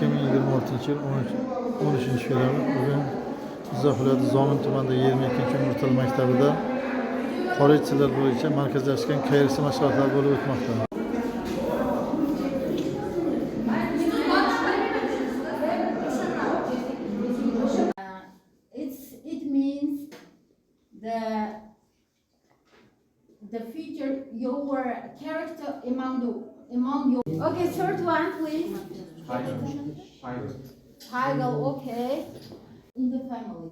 2026 yil 13-fevral bugun Jizzax viloyati Zomin tumanida 22-Umrtal maktabida xorij tillar bo'yicha markazlashgan KRS mashg'ulotlari bo'lib o'tmoqda. It means the feature your character among your. Okay, third one, please. Tiger, okay. In the family.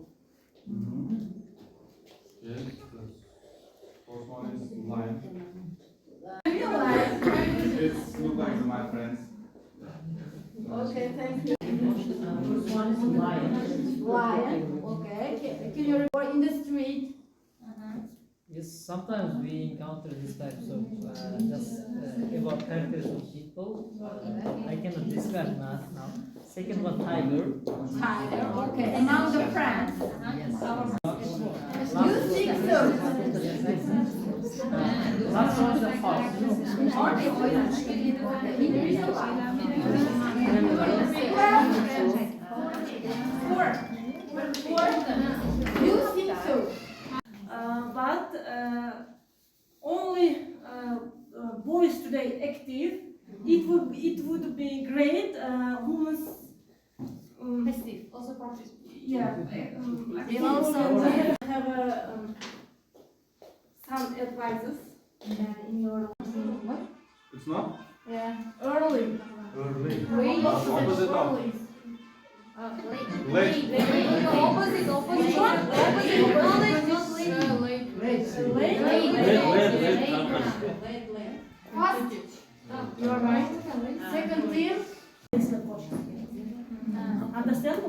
Yes, the fourth one is lion. It's look like my friends. Okay, thank you. First one is lion. Lion, okay. Can you report in the street? Yes, sometimes we encounter these types of about characters of people. I cannot describe now. Second one, tiger. Tiger, okay. Among the friends. Yes. You think so? Last one is a horse. Okay. In real life. Four. You think so? But only boys today active. It would be great. Humans. Festive. Also practice. Yeah. They also Have some advices in your. It's not yeah. Early. early. Wait. Opposite of Late. late. Opposite. Opposite. Fast. You are right. Second team. Understand?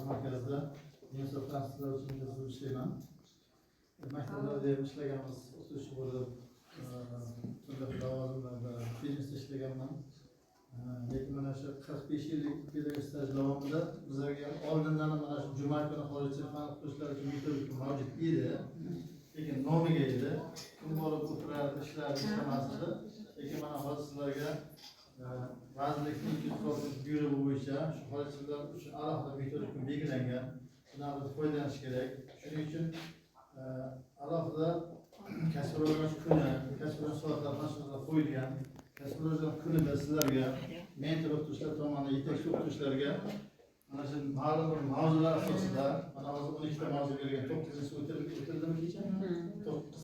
Markazda Yusuf Tasirlar uchun yozib ishlayman. Maktablarda ham ishlaganmiz, o'qituvchi bo'lib, turli lavozimlarda biznesda ishlaganman. Lekin mana shu 45 yillik pedagogik staj davomida bizlarga oldindan mana shu juma kuni xorijcha fan o'qituvchilar uchun metodika mavjud edi. Lekin nomiga edi. Kun bo'lib o'tirardi, ishlardi, ishlamasdi. Lekin mana hozir sizlarga vazirlikning 240 byurosi bo'yicha shu xorijchilar uchun alohida metodika belgilangan. Bundan biz foydalanish kerak. Shuning uchun alohida kasb rivojlanish kuni, kasb rivojlanish soatlari mashg'ulotlar qo'yilgan. Kasb rivojlanish kunida sizlarga mentor o'qituvchilar tomonidan yetakchi o'qituvchilarga mana shu ma'lum bir mavzular asosida mana hozir 12 ta mavzu berilgan. 9-si o'tirdimi kecha?